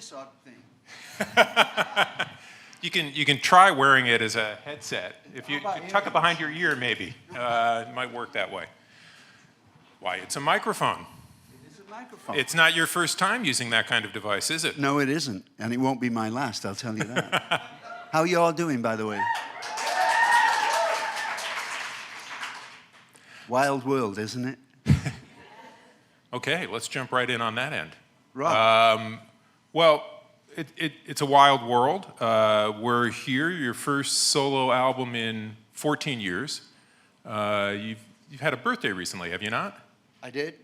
this odd thing. You can try wearing it as a headset. If you about tuck it behind your ear, maybe. It might work that way. Why, it's a microphone. It is a microphone. It's not your first time using that kind of device, is it? No, it isn't. And it won't be my last, I'll tell you that. How are you all doing, by the way? Wild world, isn't it? Okay, let's jump right in on that end. Right. Well, it's a wild world. We're here, your first solo album in 14 years. You've had a birthday recently, have you not? I did.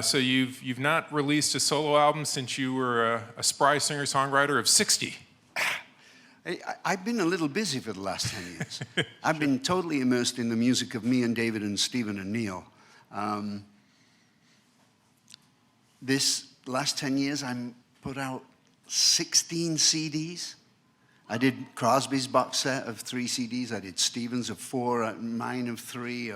So you've not released a solo album since you were a spry singer-songwriter of 60. I've been a little busy for the last 10 years. I've been totally immersed in the music of me and David and Stephen and Neil. This last 10 years, I put out 16 CDs. I did Crosby's box set of 3 CDs. I did Stephen's of 4, mine of 3,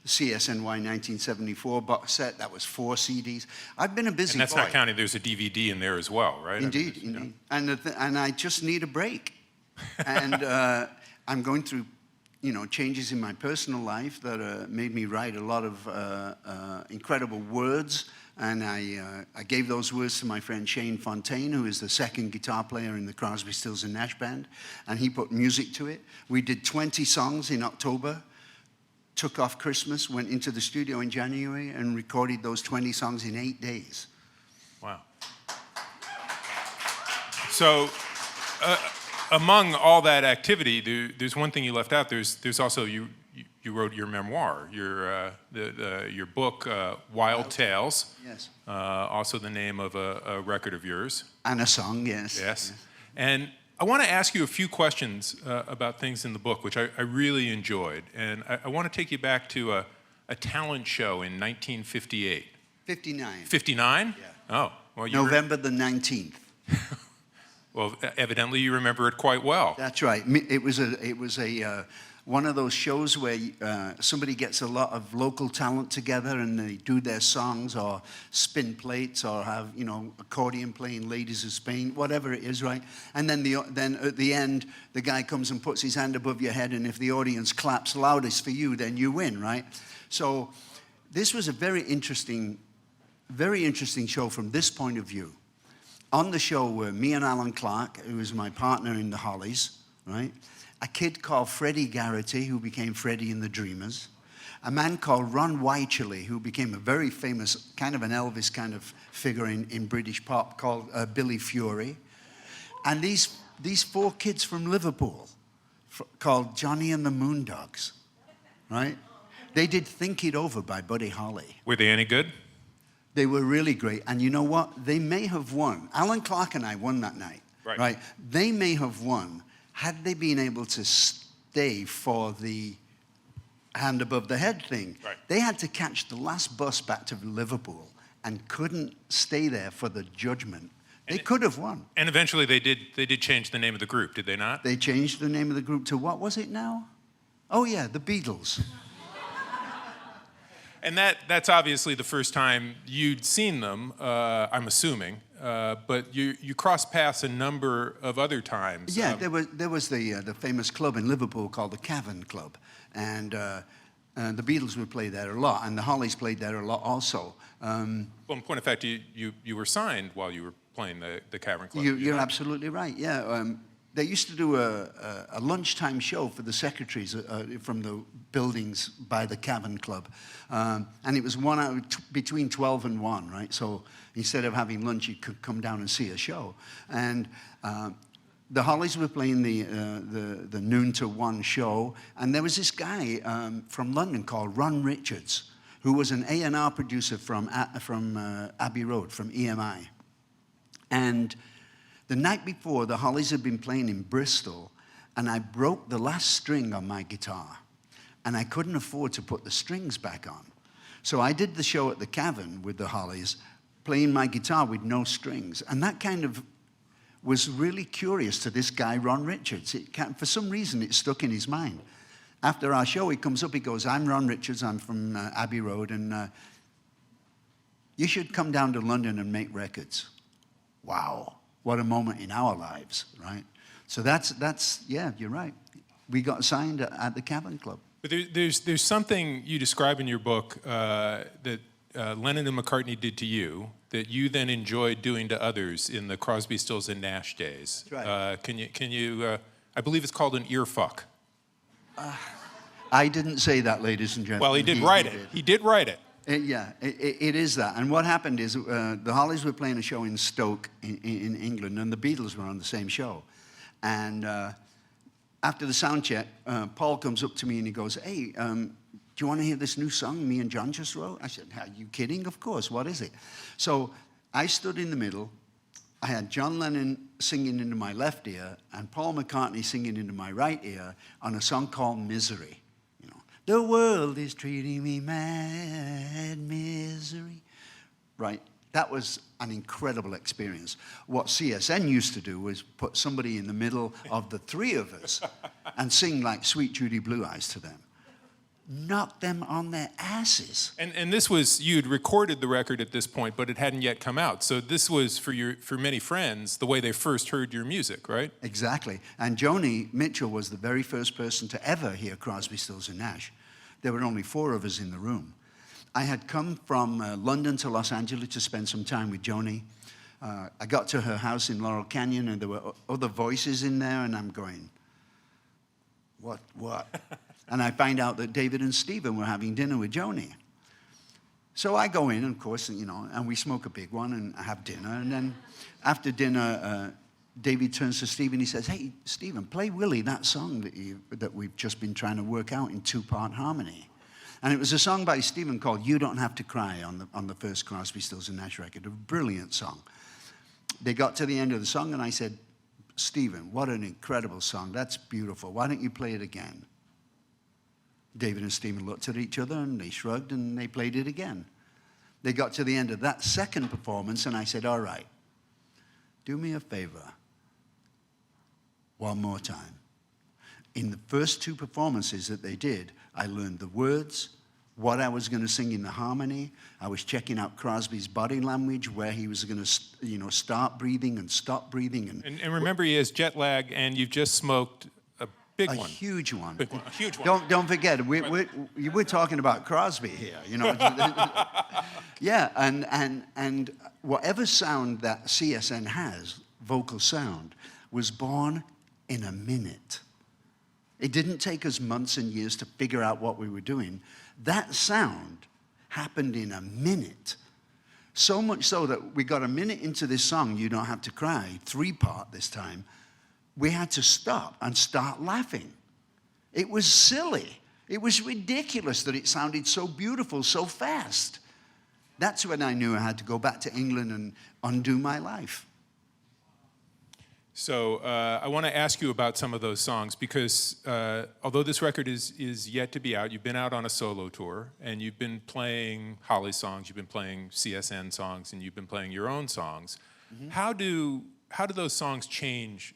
CSNY 1974 box set. That was 4 CDs. I've been a busy boy. And that's not counting, there's a DVD in there as well, right? Indeed, indeed. And I just need a break. And I'm going through, changes in my personal life that made me write a lot of incredible words. And I gave those words to my friend Shane Fontaine, who is the second guitar player in the Crosby, Stills, and Nash band. And he put music to it. We did 20 songs in October, took off Christmas, went into the studio in January, and recorded those 20 songs in 8 days. Wow. So, among all that activity, there's one thing you left out. There's also you wrote your memoir, your book, Wild Tales. Yes. Also the name of a record of yours. And a song, yes. Yes. And I want to ask you a few questions about things in the book, which I really enjoyed. And I want to take you back to a talent show in 1958. 59. 59? Yeah. Oh, well, November the 19th. Well, evidently you remember it quite well. That's right. It was one of those shows where somebody gets a lot of local talent together and they do their songs or spin plates or have, accordion playing Ladies of Spain, whatever it is, right? And then at the end, the guy comes and puts his hand above your head, and if the audience claps loudest for you, then you win, right? So this was a very interesting show from this point of view. On the show were me and Alan Clark, who was my partner in the Hollies, right? A kid called Freddie Garrity, who became Freddie and the Dreamers. A man called Ron Wycherley, who became a very famous, kind of an Elvis kind of figure in British pop, called Billy Fury. And these 4 kids from Liverpool, called Johnny and the Moondogs, right? They did Think It Over by Buddy Holly. Were they any good? They were really great. And you know what? They may have won. Alan Clark and I won that night. Right? They may have won had they been able to stay for the hand above the head thing. Right. They had to catch the last bus back to Liverpool and couldn't stay there for the judgment. They could have won. And eventually they did change the name of the group, did they not? They changed the name of the group to what was it now? Oh yeah, the Beatles. And that's obviously the first time you'd seen them, I'm assuming. But you crossed paths a number of other times. Yeah, there was the famous club in Liverpool called the Cavern Club, and the Beatles would play there a lot, and the Hollies played there a lot also. Well, in point of fact, you were signed while you were playing the Cavern Club. You're absolutely right. Yeah, they used to do a lunchtime show for the secretaries from the buildings by the Cavern Club, and it was 1 hour between 12 and 1, right? So instead of having lunch, you could come down and see a show. And the Hollies were playing the noon to 1 show, and there was this guy from London called Ron Richards, who was an A&R producer from Abbey Road, from EMI. And the night before, the Hollies had been playing in Bristol, and I broke the last string on my guitar, and I couldn't afford to put the strings back on. So I did the show at the Cavern with the Hollies, playing my guitar with no strings, and that kind of was really curious to this guy, Ron Richards. For some reason, it stuck in his mind. After our show, he comes up, he goes, "I'm Ron Richards, I'm from Abbey Road, and you should come down to London and make records." Wow. what a moment in our lives, right? So that's yeah, you're right. We got signed at the Cavern Club. But there's something you describe in your book that Lennon and McCartney did to you that you then enjoyed doing to others in the Crosby, Stills, and Nash days. That's right. Can you I believe it's called an ear fuck. I didn't say that, ladies and gentlemen. Well, he did write it. He did write it. It is that. And what happened is the Hollies were playing a show in Stoke in England, and the Beatles were on the same show. And after the sound check, Paul comes up to me and he goes, "Hey, do you want to hear this new song me and John just wrote?" I said, "Are you kidding? Of course. What is it?" So I stood in the middle. I had John Lennon singing into my left ear and Paul McCartney singing into my right ear on a song called Misery. You know, the world is treating me mad, misery. Right? That was an incredible experience. What CSN used to do was put somebody in the middle of the three of us and sing like Sweet Judy Blue Eyes to them. Knock them on their asses. And this was, you'd recorded the record at this point, but it hadn't yet come out. So this was, for many friends, the way they first heard your music, right? Exactly. And Joni Mitchell was the very first person to ever hear Crosby, Stills, and Nash. There were only 4 of us in the room. I had come from London to Los Angeles to spend some time with Joni. I got to her house in Laurel Canyon, and there were other voices in there, and I'm going, what? And I find out that David and Stephen were having dinner with Joni. So I go in, of course, you know, and we smoke a big one and have dinner. And then after dinner, David turns to Stephen. He says, "Hey, Stephen, play Willie that song that we've just been trying to work out in 2-part harmony." And it was a song by Stephen called "You Don't Have to Cry" on the first Crosby, Stills, and Nash record. A brilliant song. They got to the end of the song, and I said, "Stephen, what an incredible song. That's beautiful. Why don't you play it again?" David and Stephen looked at each other and they shrugged and they played it again. They got to the end of that second performance and I said, "All right, do me a favor, one more time." In the first 2 performances that they did, I learned the words, what I was going to sing in the harmony. I was checking out Crosby's body language, where he was going to, start breathing and stop breathing. And remember, he has jet lag, and you've just smoked a big one. A huge one. Big one. A huge one. Don't forget, we're talking about Crosby here, you know. Yeah, and whatever sound that CSN has, vocal sound, was born in a minute. It didn't take us months and years to figure out what we were doing. That sound happened in a minute. So much so that we got a minute into this song, "You Don't Have to Cry," 3-part this time. We had to stop and start laughing. It was silly. It was ridiculous that it sounded so beautiful so fast. That's when I knew I had to go back to England and undo my life. So I want to ask you about some of those songs because although this record is yet to be out, you've been out on a solo tour and you've been playing Holly songs, you've been playing CSN songs, and you've been playing your own songs. Mm-hmm. How do those songs change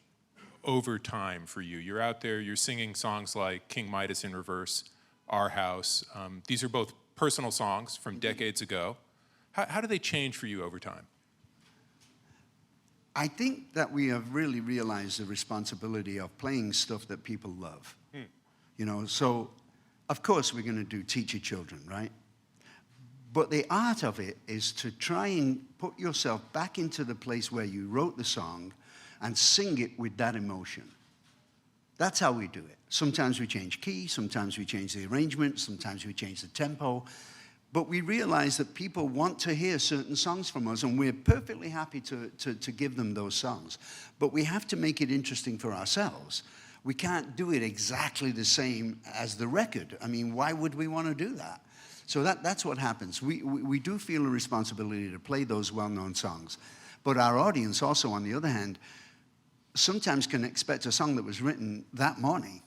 over time for you? You're out there, you're singing songs like King Midas in Reverse, Our House. These are both personal songs from decades ago. How do they change for you over time? I think that we have really realized the responsibility of playing stuff that people love. You know, so of course we're going to do Teach Your Children, right? But the art of it is to try and put yourself back into the place where you wrote the song and sing it with that emotion. That's how we do it. Sometimes we change key, sometimes we change the arrangement, sometimes we change the tempo. But we realize that people want to hear certain songs from us, and we're perfectly happy to give them those songs. But we have to make it interesting for ourselves. We can't do it exactly the same as the record. I mean, why would we want to do that? So that's what happens. We do feel a responsibility to play those well-known songs. But our audience also, on the other hand, sometimes can expect a song that was written that morning,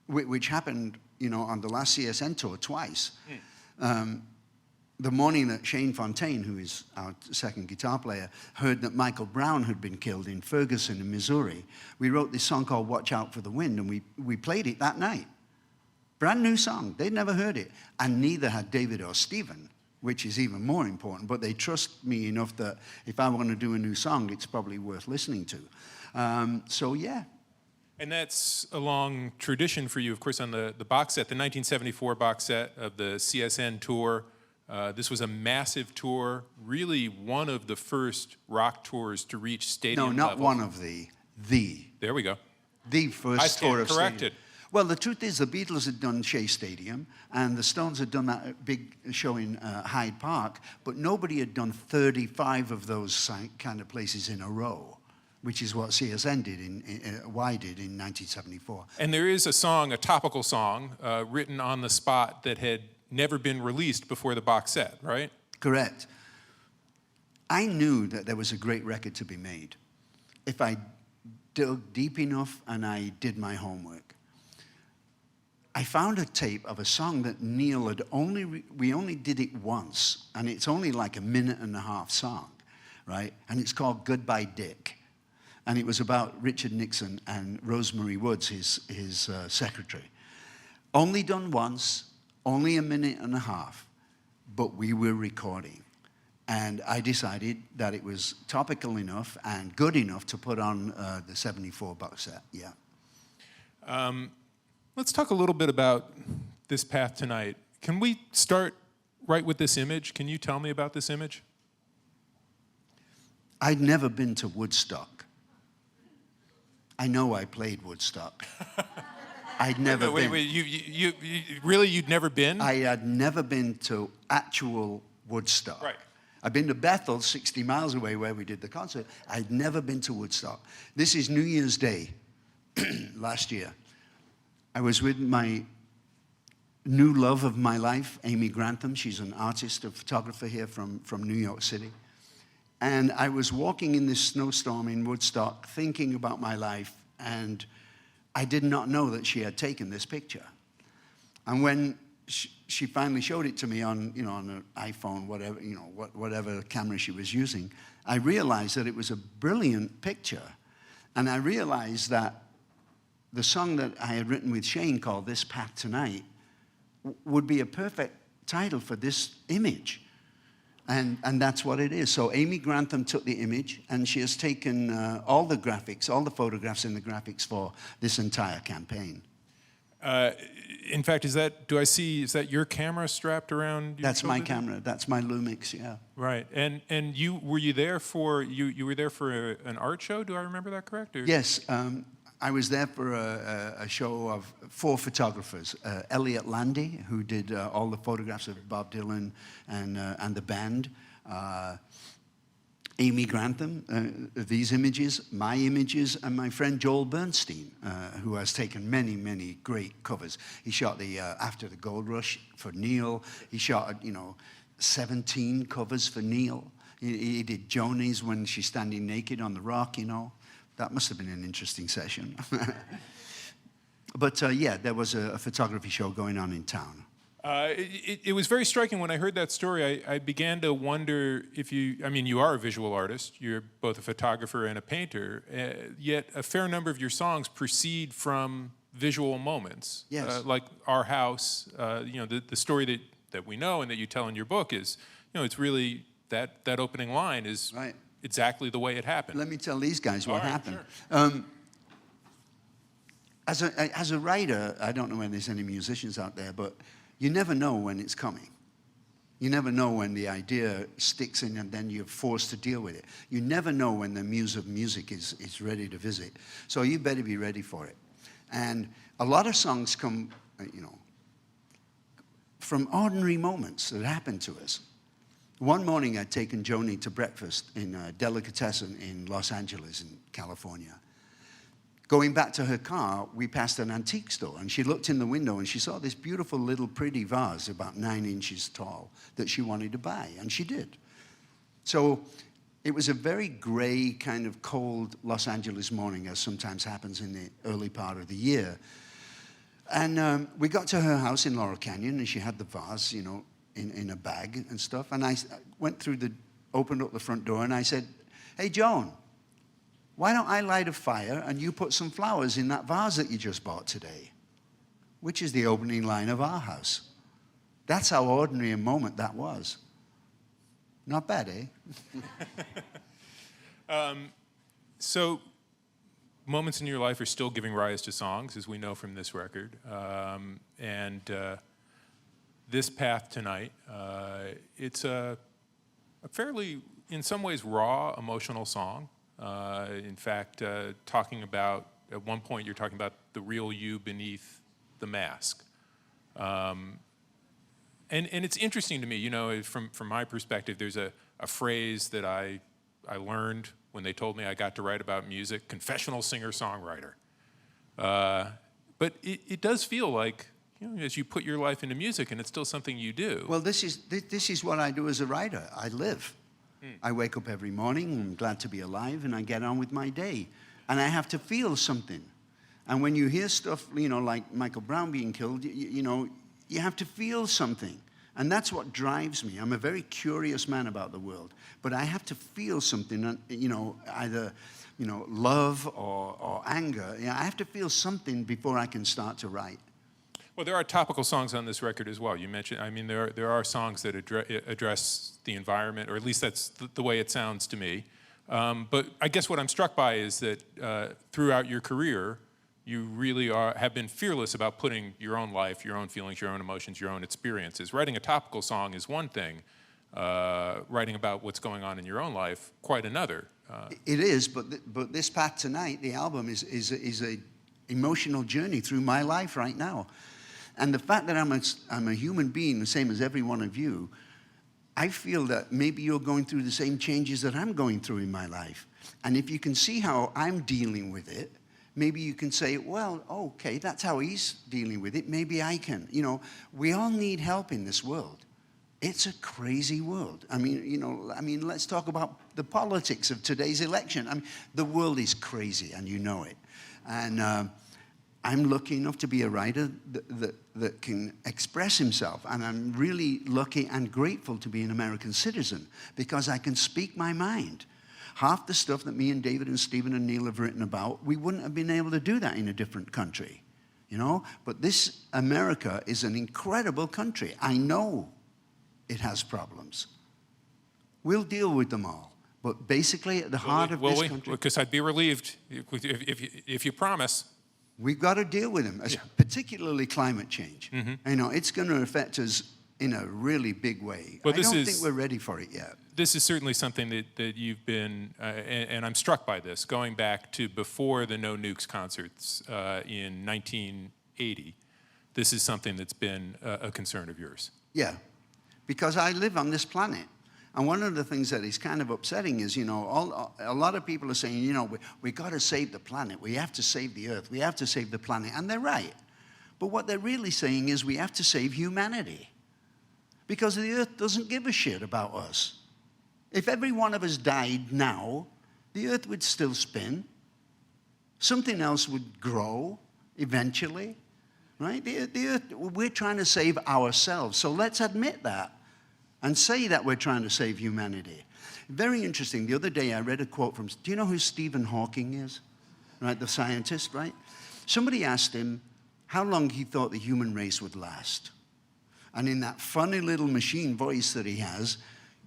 which happened, you know, on the last CSN tour twice. The morning that Shane Fontaine, who is our second guitar player, heard that Michael Brown had been killed in Ferguson in Missouri, we wrote this song called "Watch Out for the Wind," and we played it that night. Brand new song. They'd never heard it, and neither had David or Stephen. which is even more important. But they trust me enough that if I want to do a new song, it's probably worth listening to. So, yeah. And that's a long tradition for you, of course, on the box set, the 1974 box set of the CSN tour. This was a massive tour, really one of the first rock tours to reach stadium No, not levels. one of the. There we go. The first I tour stand of corrected. stadium. Well, the truth is the Beatles had done Shea Stadium, and the Stones had done that big show in Hyde Park, but nobody had done 35 of those kind of places in a row, which is what CSN did, Y did in 1974. And there is a song, a topical song, written on the spot that had never been released before the box set, right? Correct. I knew that there was a great record to be made if I dug deep enough and I did my homework. I found a tape of a song that Neil had we only did it once, and it's only like a 1.5-minute song, right? And it's called Goodbye Dick. And it was about Richard Nixon and Rosemary Woods, his secretary. Only done once, only a 1.5 minutes, but we were recording. And I decided that it was topical enough and good enough to put on the 74 box set, yeah. Let's talk a little bit about this path tonight. Can we start right with this image? Can you tell me about this image? I'd never been to Woodstock. I know I played Woodstock. I'd never been. Wait, you really, you'd never been? I had never been to actual Woodstock. Right. I've been to Bethel, 60 miles away, where we did the concert. I'd never been to Woodstock. This is New Year's Day last year. I was with my new love of my life, Amy Grantham. She's an artist, a photographer here from New York City. And I was walking in this snowstorm in Woodstock, thinking about my life, and I did not know that she had taken this picture. And when she finally showed it to me on an iPhone, whatever, whatever camera she was using, I realized that it was a brilliant picture. And I realized that the song that I had written with Shane called This Path Tonight would be a perfect title for this image. And that's what it is. So Amy Grantham took the image, and she has taken all the graphics, all the photographs and the graphics for this entire campaign. In fact, is that your camera strapped around? That's my camera. That's my Lumix, yeah. Right. And were you there for an art show? Do I remember that correct? Or? Yes. I was there for a show of 4 photographers. Elliot Landy, who did all the photographs of Bob Dylan and the band. Amy Grantham, these images, my images, and my friend Joel Bernstein, who has taken many, many great covers. He shot the After the Gold Rush for Neil. He shot, 17 covers for Neil. He did Joni's When She's Standing Naked on the Rock, That must have been an interesting session. But yeah, there was a photography show going on in town. It was very striking when I heard that story. I began to wonder if you are a visual artist. You're both a photographer and a painter, yet a fair number of your songs proceed from visual moments. Yes. Like Our House, the story that we know and that you tell in your book is, it's really that opening line is right. Exactly the way it happened. Let me tell these guys what happened. Sure. As a writer, I don't know when there's any musicians out there, but you never know when it's coming. You never know when the idea sticks in and then you're forced to deal with it. You never know when the muse of music is ready to visit. So you better be ready for it. And a lot of songs come, from ordinary moments that happen to us. One morning, I'd taken Joni to breakfast in a delicatessen in Los Angeles, in California. Going back to her car, we passed an antique store, and she looked in the window, and she saw this beautiful little pretty vase about 9 inches tall that she wanted to buy, and she did. So it was a very gray, kind of cold Los Angeles morning, as sometimes happens in the early part of the year. And we got to her house in Laurel Canyon, and she had the vase, in a bag and stuff. And I went opened up the front door, and I said, "Hey, Joan, why don't I light a fire and you put some flowers in that vase that you just bought today?" Which is the opening line of Our House. That's how ordinary a moment that was. Not bad, eh? So, moments in your life are still giving rise to songs, as we know from this record. This Path Tonight, it's a fairly, in some ways, raw, emotional song. In fact, talking about, at one point, you're talking about the real you beneath the mask. And it's interesting to me, you know, from my perspective, there's a phrase that I learned when they told me I got to write about music, confessional singer-songwriter. But it does feel like, you know, as you put your life into music, and it's still something you do. Well, this is what I do as a writer. I live. I wake up every morning, I'm glad to be alive, and I get on with my day. And I have to feel something. And when you hear stuff, you know, like Michael Brown being killed, you know, you have to feel something. And that's what drives me. I'm a very curious man about the world. But I have to feel something, you know, either, you know, love or anger. You know, I have to feel something before I can start to write. Well, there are topical songs on this record as well. You mentioned, I mean, there are songs that address the environment, or at least that's the way it sounds to me. But I guess what I'm struck by is that throughout your career, you really have been fearless about putting your own life, your own feelings, your own emotions, your own experiences. Writing a topical song is one thing. Writing about what's going on in your own life, quite another. It is, but This Path Tonight, the album, is a emotional journey through my life right now. And the fact that I'm a human being, the same as every one of you, I feel that maybe you're going through the same changes that I'm going through in my life. And if you can see how I'm dealing with it, maybe you can say, well, okay, that's how he's dealing with it. Maybe I can. You know, we all need help in this world. It's a crazy world. I mean, you know, let's talk about the politics of today's election. I mean, the world is crazy, and you know it. And I'm lucky enough to be a writer that can express himself. And I'm really lucky and grateful to be an American citizen because I can speak my mind. Half the stuff that me and David and Stephen and Neil have written about, we wouldn't have been able to do that in a different country, you know? But this America is an incredible country. I know it has problems. We'll deal with them all. But basically, at the heart of this country... Because I'd be relieved if you promise. We've got to deal with them, particularly climate change. You know, it's going to affect us in a really big way. Well, I don't think we're ready for it yet. This is certainly something that you've been, and I'm struck by this, going back to before the No Nukes concerts in 1980. This is something that's been a concern of yours. Yeah, because I live on this planet. And one of the things that is kind of upsetting is, you know, a lot of people are saying, you know, we got to save the planet. We have to save the Earth. We have to save the planet. And they're right. But what they're really saying is we have to save humanity. Because the Earth doesn't give a shit about us. If every one of us died now, the Earth would still spin. Something else would grow eventually, right? The Earth, we're trying to save ourselves. So let's admit that and say that we're trying to save humanity. Very interesting. The other day I read a quote from, do you know who Stephen Hawking is? Right, the scientist, right? Somebody asked him how long he thought the human race would last. And in that funny little machine voice that he has,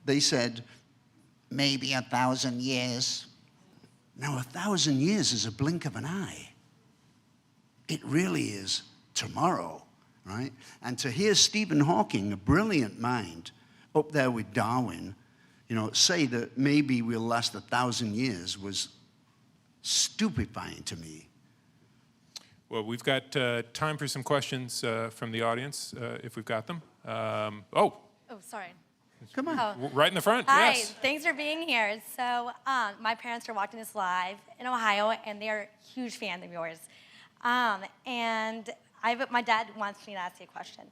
they said, maybe 1,000 years. Now, 1,000 years is a blink of an eye. It really is tomorrow, right? And to hear Stephen Hawking, a brilliant mind, up there with Darwin, you know, say that maybe we'll last 1,000 years was stupefying to me. Well, we've got time for some questions from the audience, if we've got them. Oh, sorry. Come on. Oh. Right in the front, Hi, yes. thanks for being here. So my parents are watching this live in Ohio, and they're huge fans of yours. And my dad wants me to ask you a question.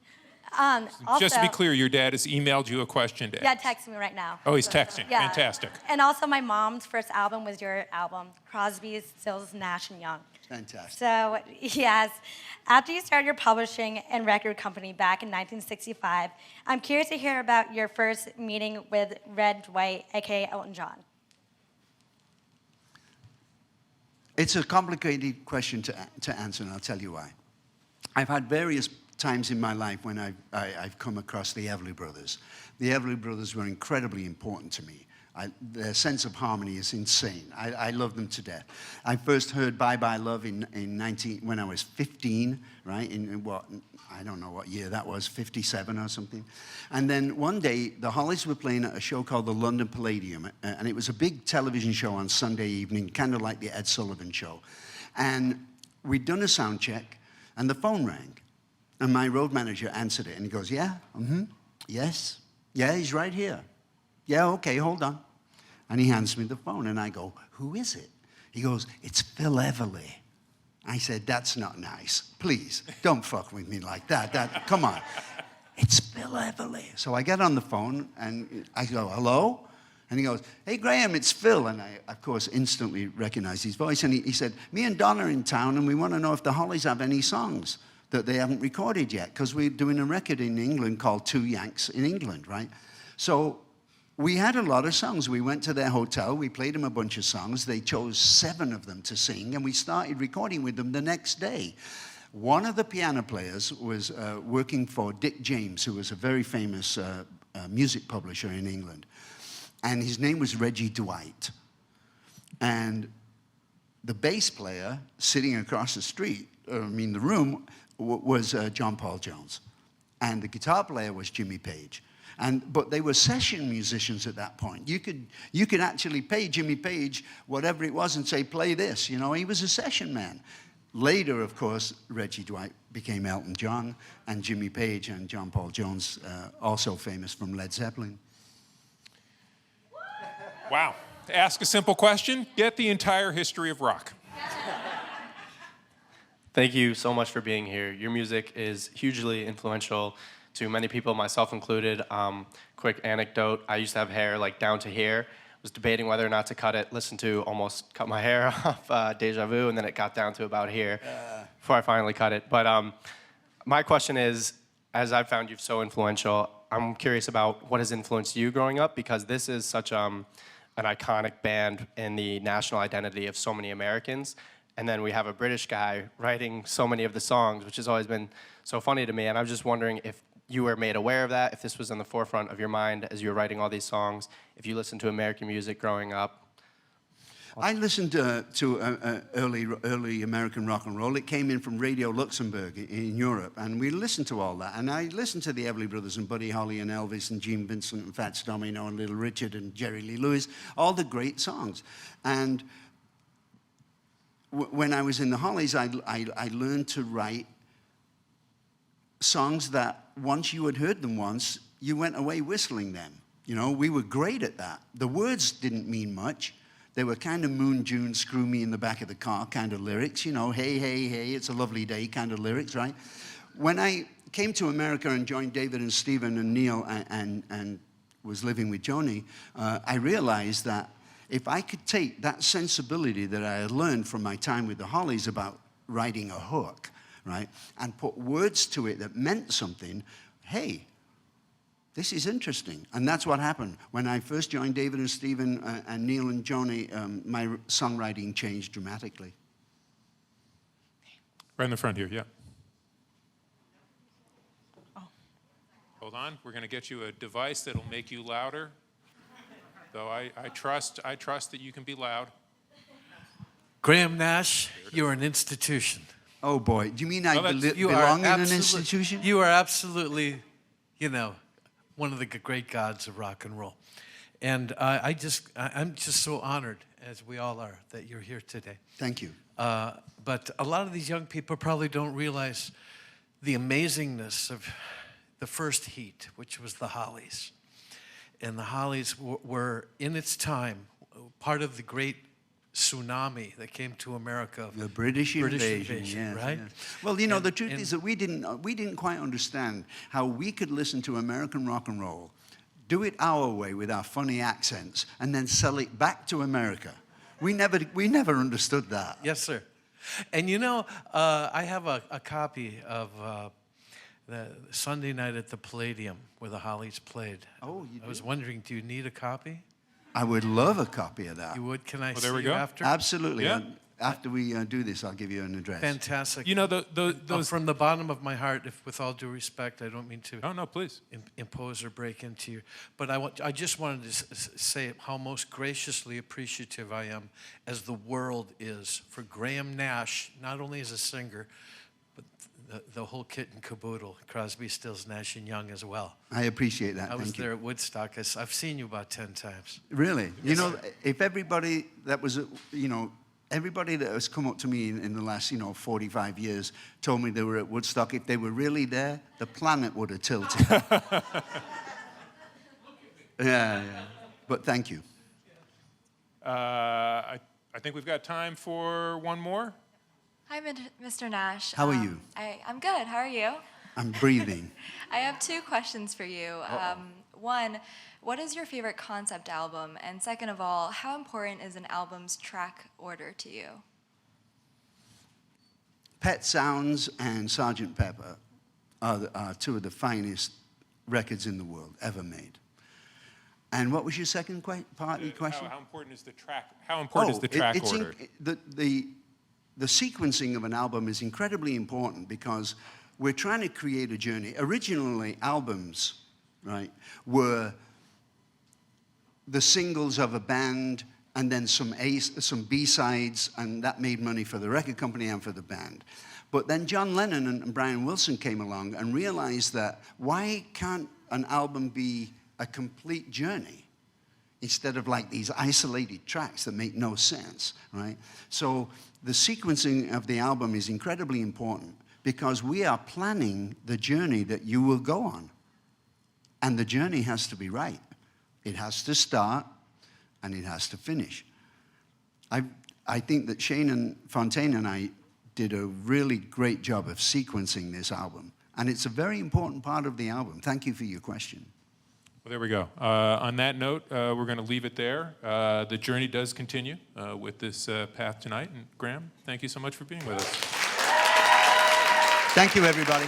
Also, Just to be clear, your dad has emailed you a question to Yeah, text me right now. Oh, he's texting. Yeah. Fantastic. And also, my mom's first album was your album, Crosby, Stills, Nash, and Young. Fantastic. So, yes, after you started your publishing and record company back in 1965, I'm curious to hear about your first meeting with Red Dwight, a.k.a. Elton John. It's a complicated question to answer, and I'll tell you why. I've had various times in my life when I've come across the Everly Brothers. The Everly Brothers were incredibly important to me. Their sense of harmony is insane. I love them to death. I first heard Bye Bye Love when I was 15, right? In what, I don't know what year that was, 57 or something. And then one day, the Hollies were playing at a show called the London Palladium, and it was a big television show on Sunday evening, kind of like the Ed Sullivan Show. And we'd done a sound check, and the phone rang. And my road manager answered it, and he goes, yeah, yes, yeah, he's right here. Yeah, okay, hold on. And he hands me the phone, and I go, who is it? He goes, it's Phil Everly. I said, that's not nice. Please, don't fuck with me like that. Come on. It's Phil Everly. So I get on the phone, and I go, hello? And he goes, hey, Graham, it's Phil. And I, of course, instantly recognized his voice. And he said, me and Don are in town, and we want to know if the Hollies have any songs that they haven't recorded yet, because we're doing a record in England called Two Yanks in England, right? So we had a lot of songs. We went to their hotel. We played them a bunch of songs. They chose 7 of them to sing, and we started recording with them the next day. One of the piano players was working for Dick James, who was a very famous music publisher in England. And his name was Reggie Dwight. And the bass player sitting across the street, the room, was John Paul Jones. And the guitar player was Jimmy Page. But they were session musicians at that point. You could actually pay Jimmy Page whatever it was and say, play this. You know, he was a session man. Later, of course, Reggie Dwight became Elton John, and Jimmy Page and John Paul Jones, also famous from Led Zeppelin. Wow. Ask a simple question, get the entire history of rock. Thank you so much for being here. Your music is hugely influential to many people, myself included. Quick anecdote, I used to have hair like down to here. Was debating whether or not to cut it, listened to almost cut my hair off Deja Vu, and then it got down to about here before I finally cut it. But my question is, as I've found you so influential, I'm curious about what has influenced you growing up, because this is such an iconic band in the national identity of so many Americans. And then we have a British guy writing so many of the songs, which has always been so funny to me. And I'm just wondering if you were made aware of that, if this was in the forefront of your mind as you were writing all these songs, if you listened to American music growing up. I listened to early American rock and roll. It came in from Radio Luxembourg in Europe, and we listened to all that. And I listened to the Everly Brothers and Buddy Holly and Elvis and Gene Vincent and Fats Domino and Little Richard and Jerry Lee Lewis, all the great songs. And when I was in the Hollies, I learned to write songs that once you had heard them once, you went away whistling them. You know, we were great at that. The words didn't mean much. They were kind of Moon June, screw me in the back of the car kind of lyrics, you know, hey, hey, hey, it's a lovely day kind of lyrics, right? When I came to America and joined David and Stephen and Neil and was living with Joni, I realized that if I could take that sensibility that I had learned from my time with the Hollies about writing a hook, right, and put words to it that meant something, hey, this is interesting. And that's what happened. When I first joined David and Stephen and Neil and Joni, my songwriting changed dramatically. Right in the front here, yeah. Oh. Hold on, we're going to get you a device that'll make you louder. Though I trust that you can be loud. Graham Nash, you're an institution. Oh boy, do you mean I You belong are in an institution? You are absolutely, you know, one of the great gods of rock and roll. And I'm just so honored, as we all are, that you're here today. Thank you. But a lot of these young people probably don't realize the amazingness of the first heat, which was the Hollies. And the Hollies were, in its time, part of the great tsunami that came to America. The British invasion, yes, right? Yes. Well, you know, the truth is that we didn't quite understand how we could listen to American rock and roll, do it our way with our funny accents, and then sell it back to America. We never understood that. Yes, sir. And you know, I have a copy of the Sunday night at the Palladium where the Hollies played. Oh, you do? I was wondering, do you need a copy? I would love a copy of that. You would? Can I see there we you go. after? Absolutely. Yeah. after we do this, I'll give you an address. Fantastic. You know, those. From the bottom of my heart, if with all due respect, I don't mean to Oh no, please. impose or break into you, but I just wanted to say how most graciously appreciative I am, as the world is, for Graham Nash, not only as a singer, but the whole kit and caboodle, Crosby, Stills, Nash and Young as well. I appreciate that. I was Thank there you. at Woodstock. I've seen you about 10 times. Really? You know, if everybody that was, everybody that has come up to me in the last, 45 years told me they were at Woodstock, if they were really there, the planet would have tilted. Yeah. But thank you. I think we've got time for one more. Hi, Mr. Nash. How are you? I'm good. How are you? I'm breathing. I have 2 questions for you. One, what is your favorite concept album? And second of all, how important is an album's track order to you? Pet Sounds and Sgt. Pepper are 2 of the finest records in the world ever made. And what was your second part of your question? How important is the track? How important is the track order? The sequencing of an album is incredibly important because we're trying to create a journey. Originally, albums, right, were the singles of a band and then some B-sides, and that made money for the record company and for the band. But then John Lennon and Brian Wilson came along and realized that why can't an album be a complete journey instead of like these isolated tracks that make no sense, right? So the sequencing of the album is incredibly important because we are planning the journey that you will go on. And the journey has to be right. It has to start and it has to finish. I think that Shane and Fontaine and I did a really great job of sequencing this album. And it's a very important part of the album. Thank you for your question. Well, there we go. On that note, we're going to leave it there. The journey does continue with this path tonight. And Graham, thank you so much for being with us. Thank you, everybody.